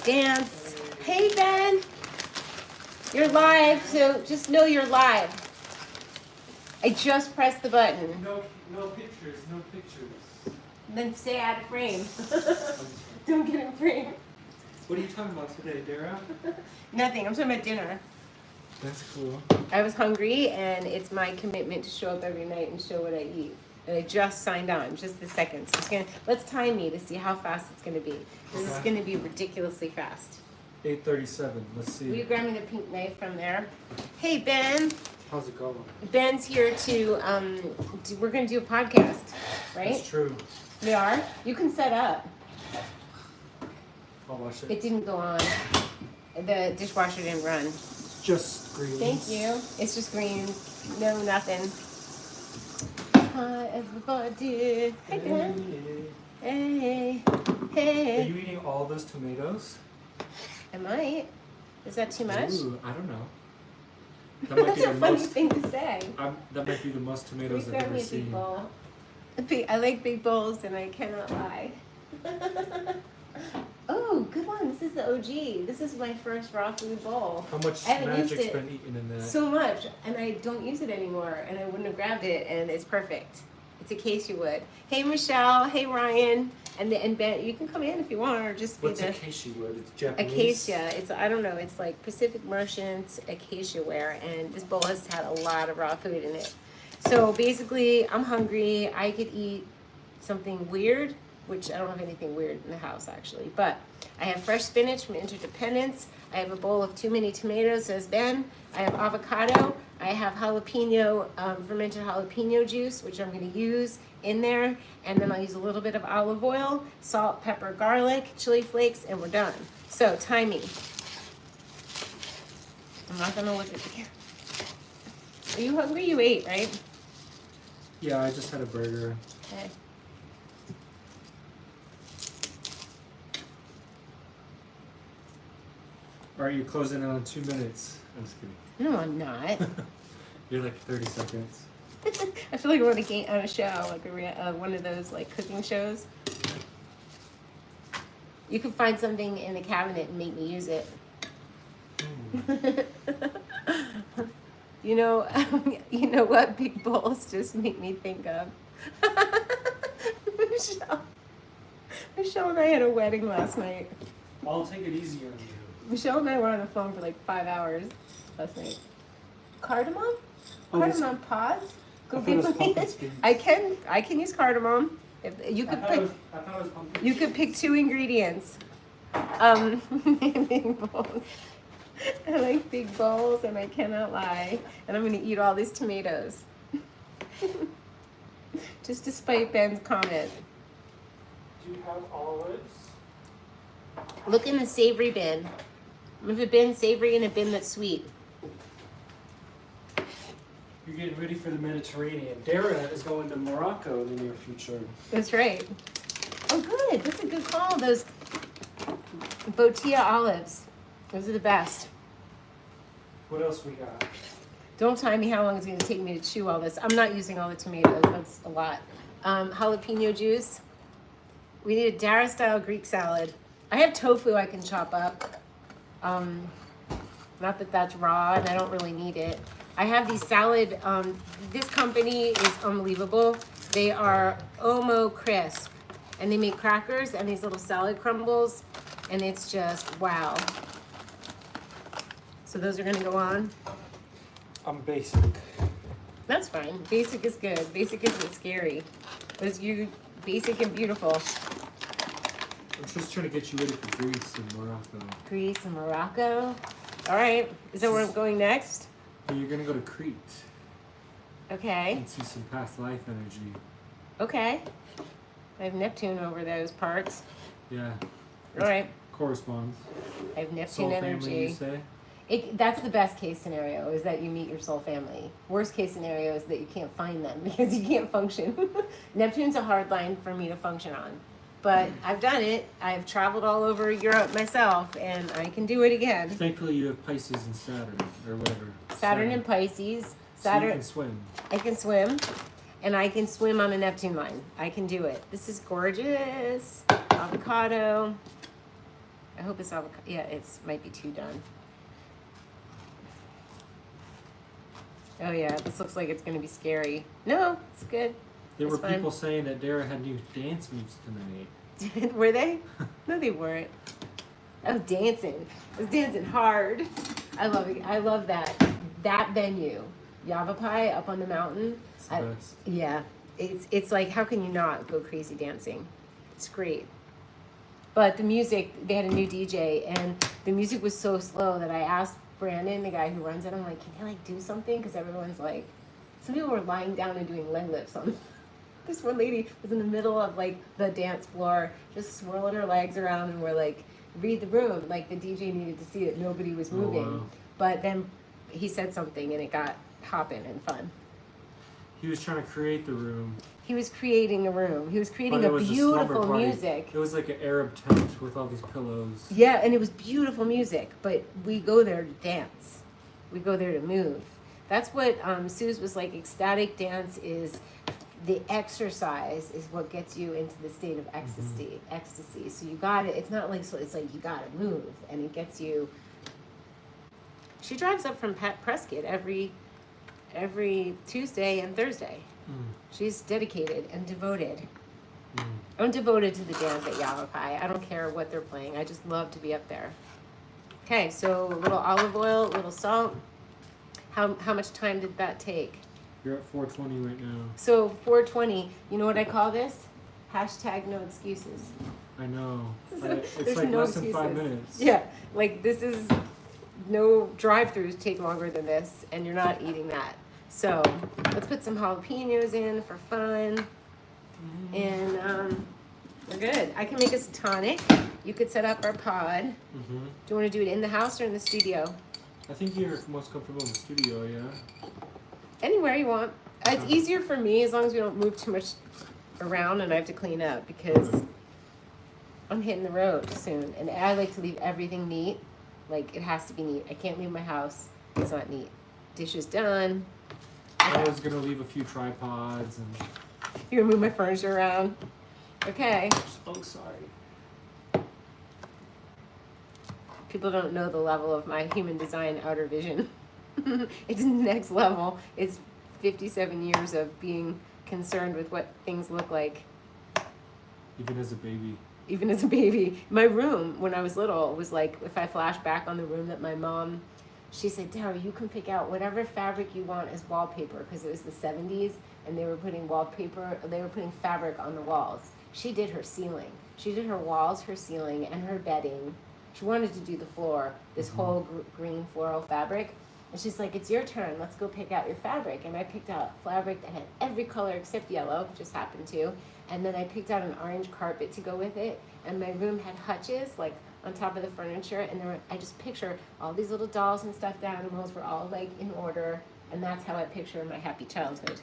dance. Hey, Ben. You're live, so just know you're live. I just pressed the button. No pictures, no pictures. Then stay out of frame. Don't get in frame. What are you talking about today, Dara? Nothing. I'm talking about dinner. That's cool. I was hungry, and it's my commitment to show up every night and show what I eat. And I just signed on, just the second. So let's time me to see how fast it's going to be. This is going to be ridiculously fast. 8:37. Let's see. Will you grab me the pink knife from there? Hey, Ben. How's it going? Ben's here to, we're going to do a podcast, right? That's true. We are? You can set up. I'll watch it. It didn't go on. The dishwasher didn't run. It's just green. Thank you. It's just green. No, nothing. Hi, everybody. Hey, Ben. Hey. Hey. Are you eating all those tomatoes? I might. Is that too much? Ooh, I don't know. That might That's be a the funny most. thing to say. That might be the most tomatoes I've Grab ever me a big seen. bowl. I like big bowls, and I cannot lie. Oh, good one. This is the OG. This is my first raw food bowl. How much I haven't used magic's it been eaten in that? So much, and I don't use it anymore, and I wouldn't have grabbed it, and it's perfect. It's a case you would. Hey, Michelle. Hey, Ryan. And Ben, you can come in if you want, or just be What's acacia wood? It's Japanese. Acacia. It's, I don't know, it's like Pacific Merchants acacia ware, and this bowl has had a lot of raw food in it. So basically, I'm hungry. I could eat something weird, which I don't have anything weird in the house actually, but I have fresh spinach from Interdependence. I have a bowl of too many tomatoes, says Ben. I have avocado. I have jalapeno, fermented jalapeno juice, which I'm going to use in there. And then I'll use a little bit of olive oil, salt, pepper, garlic, chili flakes, and we're done. So, timing. I'm not going to look at you. Are you hungry? You ate, right? Yeah, I just had a burger. Okay. All right, you're closing in on 2 minutes. I'm just kidding. No, I'm not. You're like 30 seconds. I feel like we're on a show, like one of those like cooking shows. You can find something in the cabinet and make me use it. You know what big bowls just make me think of? Michelle and I had a wedding last night. I'll take it easy on you. Michelle and I were on the phone for like 5 hours last night. Cardamom? Oh, Cardamom pods? Go I thought get it was something. pumpkin seeds. I can use cardamom. If you could I thought it was pumpkin you could seeds. pick 2 ingredients. Big bowls. I like big bowls, and I cannot lie. And I'm gonna eat all these tomatoes. Just to spite Ben's comment. Do you have olives? Look in the savory bin. There's a bin savory and a bin that's sweet. You're getting ready for the Mediterranean. Dara is going to Morocco in the near future. That's right. Oh, good. That's a good call. Those Botia olives. Those are the best. What else we got? Don't time me how long it's going to take me to chew all this. I'm not using all the tomatoes. That's a lot. Jalapeno juice. We need a Dara-style Greek salad. I have tofu I can chop up. Not that that's raw, and I don't really need it. I have these salad. This company is unbelievable. They are Omo Crisp, and they make crackers and these little salad crumbles, and it's just wow. So those are going to go on. I'm basic. That's fine. Basic is good. Basic isn't scary. But you basic and beautiful. I'm just trying to get you ready for Greece and Morocco. Greece and Morocco. All right. Is that where I'm going next? But you're gonna go to Crete Okay. and see some past life energy. Okay. I have Neptune over those parts. Yeah. All right. Corresponds. I have Neptune Soul energy. family, you say? That's the best case scenario, is that you meet your soul family. Worst case scenario is that you can't find them because you can't function. Neptune's a hard line for me to function on. But I've done it. I've traveled all over Europe myself, and I can do it again. Thankfully, you have Pisces and Saturn, or whatever. Saturn and Pisces. So Saturn. you can swim. I can swim, and I can swim on a Neptune line. I can do it. This is gorgeous. Avocado. I hope it's avocado. Yeah, it's might be too done. Oh yeah, this looks like it's gonna be scary. No, it's good. There It's were fine. people saying that Dara had new dance moves tonight. Were they? No, they weren't. I was dancing. I was dancing hard. I love it. I love that. That venue, Yavapai up on the mountain. It's the best. Yeah, it's like, how can you not go crazy dancing? It's great. But the music, they had a new DJ, and the music was so slow that I asked Brandon, the guy who runs it, I'm like, can you like do something? Because everyone's like, some people were lying down and doing leg lifts on. This one lady was in the middle of like the dance floor, just swirling her legs around, and we're like, read the room. Like the DJ needed to see that nobody was moving. Oh, wow. But then he said something, and it got hopping and fun. He was trying to create the room. He was creating a room. He was creating But it a was a slumber beautiful party. music. It was like an Arab tent with all these pillows. Yeah, and it was beautiful music, but we go there to dance. We go there to move. That's what Suze was like, ecstatic dance is the exercise is what gets you into the state of ecstasy. So you got it. It's not like, so it's like you got to move, and it gets you. She drives up from Prescott every Tuesday and Thursday. She's dedicated and devoted. I'm devoted to the dance at Yavapai. I don't care what they're playing. I just love to be up there. Okay, so a little olive oil, a little salt. How much time did that take? You're at 420 right now. So 420. You know what I call this? Hashtag no excuses. I know. It's There's like no less than 5 excuses. minutes. Yeah, like this is no drive-throughs take longer than this, and you're not eating that. So let's put some jalapenos in for fun, and we're good. I can make us a tonic. You could set up our pod. Do you want to do it in the house or in the studio? I think you're most comfortable in the studio, yeah? Anywhere you want. It's easier for me as long as we don't move too much around and I have to clean up, because I'm hitting the road soon, and I like to leave everything neat. Like, it has to be neat. I can't leave my house. It's not neat. Dishes done. I was gonna leave a few tripods and. You move my furniture around. Okay. Oh, sorry. People don't know the level of my human design outer vision. It's next level. It's 57 years of being concerned with what things look like. Even as a baby. Even as a baby. My room, when I was little, was like, if I flash back on the room that my mom, she said, Dara, you can pick out whatever fabric you want as wallpaper, because it was the 70s, and they were putting fabric on the walls. She did her ceiling. She did her walls, her ceiling, and her bedding. She wanted to do the floor, this whole green floral fabric. And she's like, it's your turn. Let's go pick out your fabric. And I picked out fabric that had every color except yellow, just happened to. And then I picked out an orange carpet to go with it. And my room had hutches, like, on top of the furniture. And I just picture all these little dolls and stuffed animals were all, like, in order. And that's how I picture my happy childhood.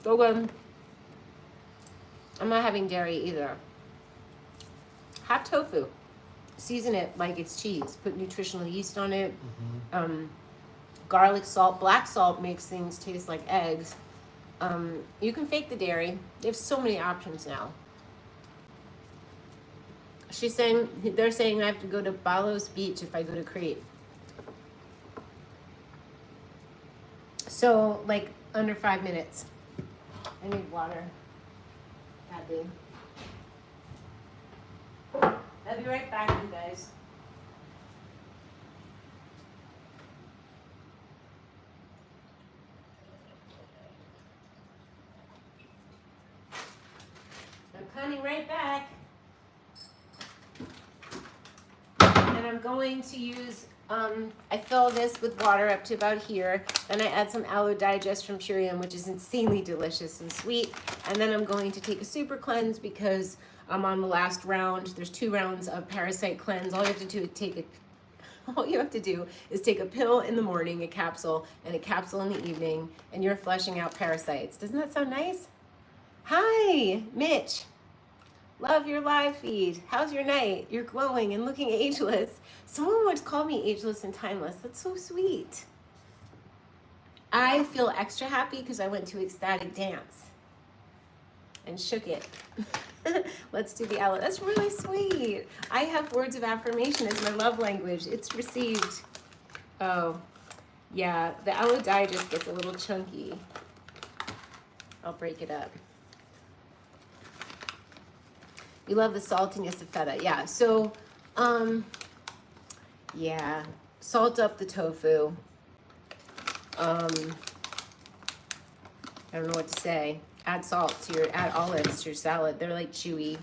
So good. I'm not having dairy either. Have tofu. Season it like it's cheese. Put nutritional yeast on it. Garlic, salt, black salt makes things taste like eggs. You can fake the dairy. They have so many options now. They're saying I have to go to Balos Beach if I go to Crete. So, like, under 5 minutes. I need water. Badly. I'll be right back, you guys. I'm coming right back. And I'm going to use, I fill this with water up to about here. Then I add some Aloe Digest from Purium, which is insanely delicious and sweet. And then I'm going to take a super cleanse because I'm on the last round. There's 2 rounds of parasite cleanse. All you have to do is take a pill in the morning, a capsule, and a capsule in the evening, and you're flushing out parasites. Doesn't that sound nice? Hi, Mitch. Love your live feed. How's your night? You're glowing and looking ageless. Someone once called me ageless and timeless. That's so sweet. I feel extra happy because I went to ecstatic dance and shook it. Let's do the aloe. That's really sweet. I have words of affirmation as my love language. It's received. Oh, yeah. The aloe dye just gets a little chunky. I'll break it up. You love the saltiness of feta. Yeah. So, yeah. Salt up the tofu. I don't know what to say. Add salt to your, add olives to your salad. They're like chewy.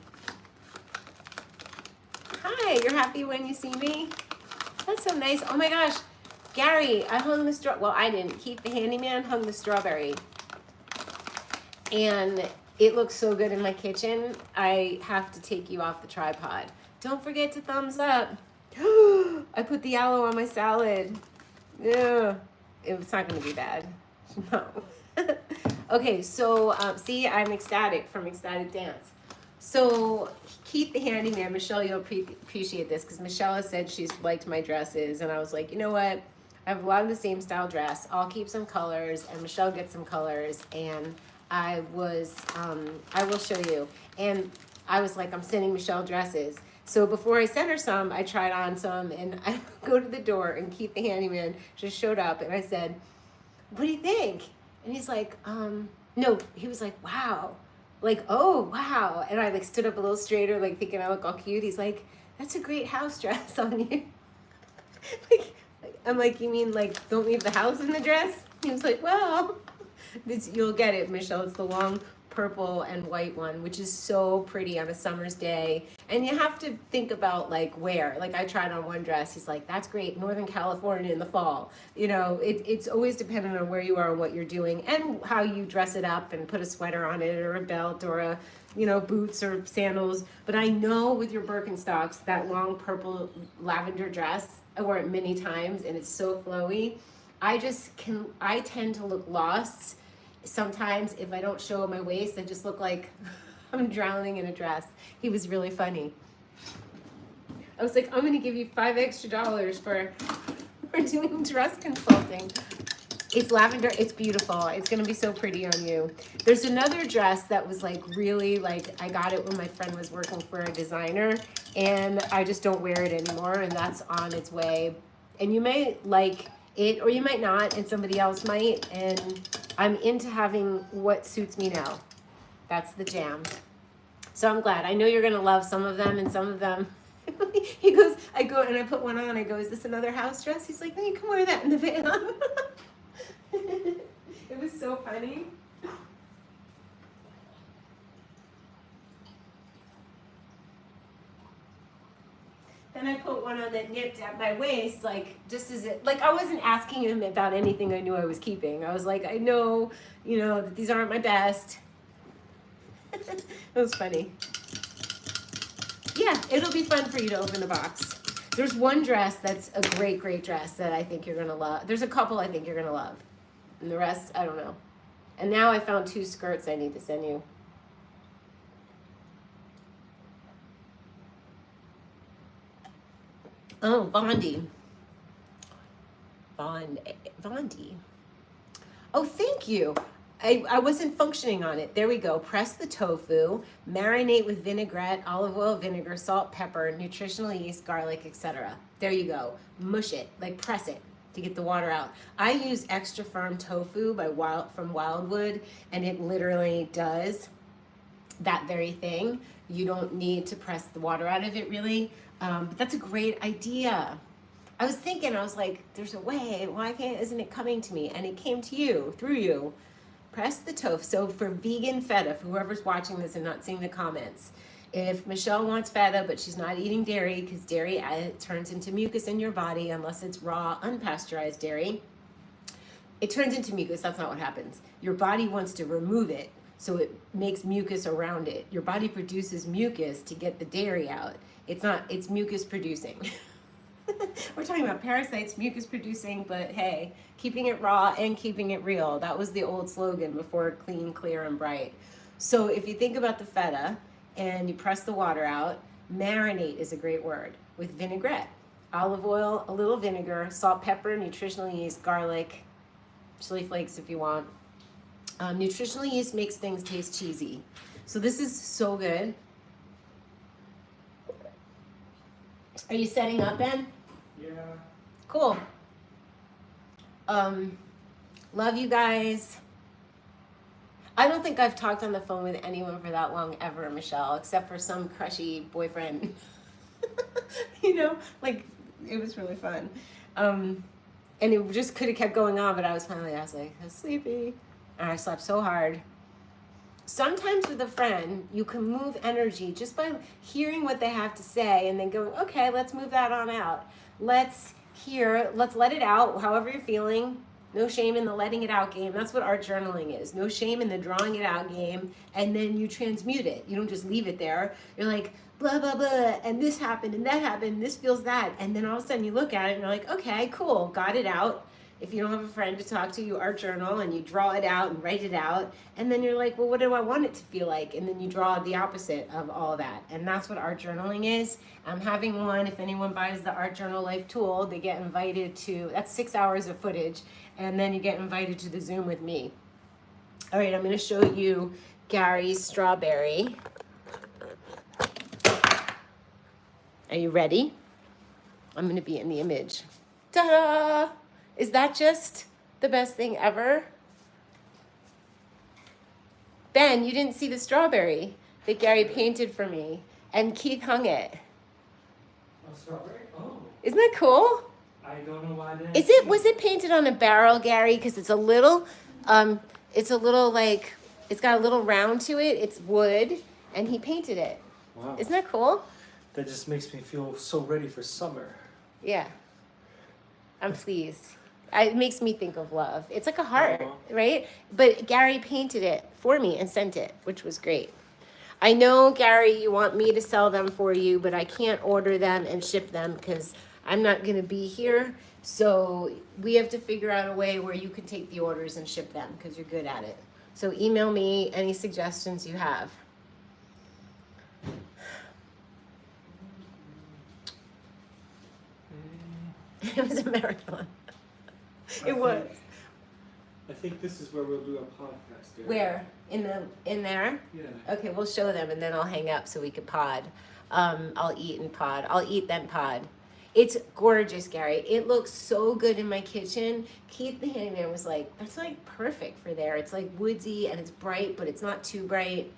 Hi, you're happy when you see me? That's so nice. Oh my gosh. Gary, I hung the well, I didn't. Keith the handyman hung the strawberry. And it looks so good in my kitchen. I have to take you off the tripod. Don't forget to thumbs up. I put the aloe on my salad. Yeah. It's not going to be bad. No. Okay, so see, I'm ecstatic from Ecstatic Dance. So Keith the handyman, Michelle, you'll appreciate this because Michelle has said she's liked my dresses, and I was like, you know what? I have a lot of the same style dress. I'll keep some colors, and Michelle gets some colors, and I will show you. And I was like, I'm sending Michelle dresses. So before I sent her some, I tried on some, and I go to the door, and Keith the handyman just showed up, and I said, what do you think? And he's like, no, he was like, wow. Like, oh, wow. And I like stood up a little straighter, like thinking I look all cute. He's like, that's a great house dress on you. Like, I'm like, you mean like, don't leave the house in the dress? He was like, well, you'll get it, Michelle. It's the long purple and white one, which is so pretty on a summer's day. And you have to think about like where. Like I tried on one dress. He's like, that's great, Northern California in the fall. You know, it's always dependent on where you are and what you're doing and how you dress it up and put a sweater on it or a belt or a, you know, boots or sandals. But I know with your Birkenstocks, that long purple lavender dress, I wore it many times and it's so flowy. I tend to look lost sometimes if I don't show my waist. I just look like I'm drowning in a dress. He was really funny. I was like, I'm gonna give you $5 extra for doing dress consulting. It's lavender, it's beautiful. It's gonna be so pretty on you. There's another dress that was like really like, I got it when my friend was working for a designer and I just don't wear it anymore, and that's on its way. And you may like it or you might not, and somebody else might, and I'm into having what suits me now. That's the jam. So I'm glad. I know you're gonna love some of them, and some of them, he goes, I go and I put one on, I go, is this another house dress? He's like, no, you can wear that in the van. It was so funny. Then I put one on that nipped at my waist, like, just as it, like, I wasn't asking him about anything I knew I was keeping. I was like, I know, you know, that these aren't my best. It was funny. Yeah, it'll be fun for you to open the box. There's one dress that's a great, great dress that I think you're gonna love. There's a couple I think you're gonna love. And the rest, I don't know. And now I found 2 skirts I need to send you. Oh, Vondi. Vondi. Oh, thank you. I wasn't functioning on it. There we go. Press the tofu, marinate with vinaigrette, olive oil, vinegar, salt, pepper, nutritional yeast, garlic, etc. There you go. Mush it, like press it to get the water out. I use extra firm tofu from Wildwood, and it literally does that very thing. You don't need to press the water out of it really, but that's a great idea. I was thinking, I was like, there's a way, isn't it coming to me? And it came to you, through you. Press the tofu. So for vegan feta, for whoever's watching this and not seeing the comments, if Michelle wants feta, but she's not eating dairy, because dairy turns into mucus in your body unless it's raw, unpasteurized dairy. It turns into mucus, that's not what happens. Your body wants to remove it, so it makes mucus around it. Your body produces mucus to get the dairy out. It's mucus producing. We're talking about parasites, mucus producing, but hey, keeping it raw and keeping it real. That was the old slogan before clean, clear, and bright. So if you think about the feta and you press the water out, marinate is a great word with vinaigrette, olive oil, a little vinegar, salt, pepper, nutritional yeast, garlic, chili flakes if you want. Nutritional yeast makes things taste cheesy. So this is so good. Are you setting up, Ben? Yeah. Cool. Love you guys. I don't think I've talked on the phone with anyone for that long ever, Michelle, except for some crushy boyfriend. You know, like, it was really fun. And it just could have kept going on, but I was like, I'm sleepy. And I slept so hard. Sometimes with a friend, you can move energy just by hearing what they have to say and then go, okay, let's move that on out. Let's let it out, however you're feeling. No shame in the letting it out game. That's what art journaling is. No shame in the drawing it out game. And then you transmute it. You don't just leave it there. You're like, blah, blah, blah, and this happened, and that happened, and this feels that. And then all of a sudden you look at it and you're like, okay, cool, got it out. If you don't have a friend to talk to, you art journal and you draw it out and write it out. And then you're like, well, what do I want it to feel like? And then you draw the opposite of all that. And that's what art journaling is. I'm having one. If anyone buys the Art Journal Life tool, they get invited to, that's 6 hours of footage. And then you get invited to the Zoom with me. All right, I'm going to show you Gary's strawberry. Are you ready? I'm going to be in the image. Ta-da! Is that just the best thing ever? Ben, you didn't see the strawberry that Gary painted for me, and Keith hung it. Oh, strawberry? Oh. Isn't that cool? I don't know why I didn't. Was it painted on a barrel, Gary? Because it's a little like, it's got a little round to it. It's wood, and he painted it. Wow. Isn't that cool? That just makes me feel so ready for summer. Yeah. I'm pleased. It makes me think of love. It's like a heart, right? But Gary painted it for me and sent it, which was great. I know, Gary, you want me to sell them for you, but I can't order them and ship them because I'm not going to be here. So we have to figure out a way where you can take the orders and ship them because you're good at it. So email me any suggestions you have. It was a marathon. It was. I think this is where we'll do a podcast. Area. Where? In there? Yeah. Okay, we'll show them and then I'll hang up so we can pod. I'll eat and pod. I'll eat then pod. It's gorgeous, Gary. It looks so good in my kitchen. Keith the handyman was like, that's like perfect for there. It's like woodsy and it's bright, but it's not too bright.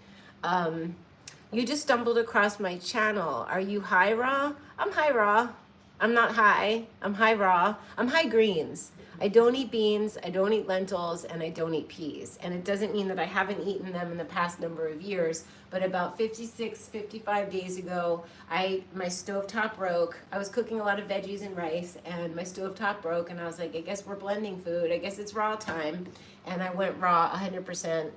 You just stumbled across my channel. Are you high raw? I'm high raw. I'm not high. I'm high raw. I'm high greens. I don't eat beans, I don't eat lentils, and I don't eat peas. And it doesn't mean that I haven't eaten them in the past number of years, but about 56, 55 days ago, my stovetop broke. I was cooking a lot of veggies and rice, and my stovetop broke, and I was like, I guess we're blending food. I guess it's raw time. And I went raw 100%.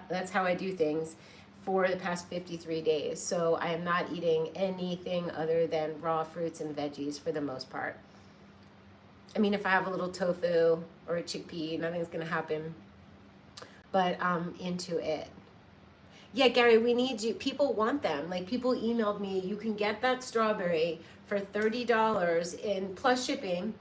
That's how I do things for the past 53 days. So I am not eating anything other than raw fruits and veggies for the most part. I mean, if I have a little tofu or a chickpea, nothing's gonna happen, but I'm into it. Yeah, Gary, we need you. People want them. Like, people emailed me, you can get that strawberry for $30 in plus shipping.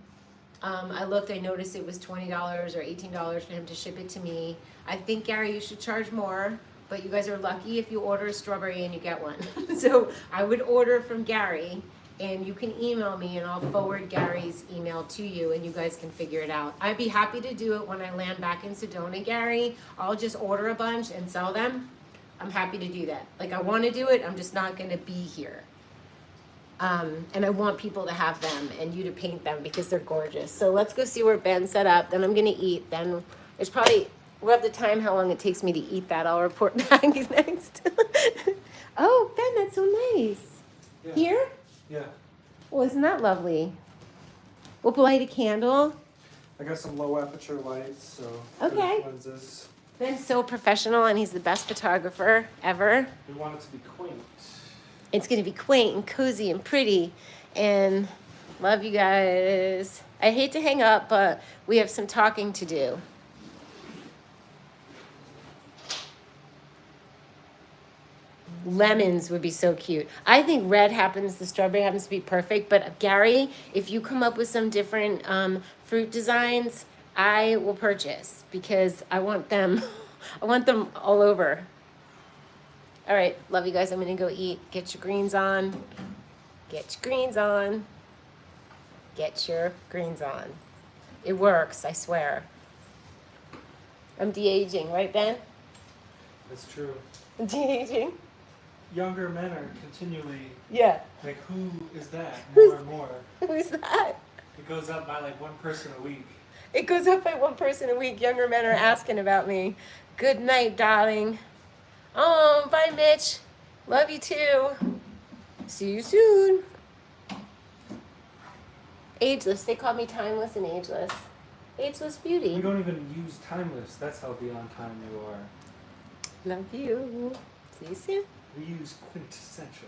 I looked, I noticed it was $20 or $18 for him to ship it to me. I think, Gary, you should charge more, but you guys are lucky if you order a strawberry and you get one. So I would order from Gary, and you can email me and I'll forward Gary's email to you and you guys can figure it out. I'd be happy to do it when I land back in Sedona, Gary. I'll just order a bunch and sell them. I'm happy to do that. Like, I want to do it, I'm just not going to be here. And I want people to have them and you to paint them because they're gorgeous. So let's go see where Ben's set up. Then I'm going to eat. Then there's probably, we'll have the time how long it takes me to eat that. I'll report back next. Oh, Ben, that's so nice. Yeah. Here? Yeah. Well, isn't that lovely? We'll light a candle. I got some low aperture lights, so Okay. good lenses. Ben's so professional and he's the best photographer ever. We want it to be quaint. It's going to be quaint and cozy and pretty. And love you guys. I hate to hang up, but we have some talking to do. Lemons would be so cute. I think the strawberry happens to be perfect. But Gary, if you come up with some different fruit designs, I will purchase because I want them. I want them all over. All right, love you guys. I'm gonna go eat. Get your greens on. Get your greens on. Get your greens on. It works, I swear. I'm de-aging, right, Ben? That's true. I'm de-aging? Younger men are continually Yeah. like, who is that? Who's- More and more. Who's that? It goes up by like one person a week. It goes up by one person a week. Younger men are asking about me. Good night, darling. Oh, bye, Mitch. Love you too. See you soon. Ageless. They call me timeless and ageless. Ageless beauty. We don't even use timeless. That's how beyond time you are. Love you. See you soon. We use quintessential.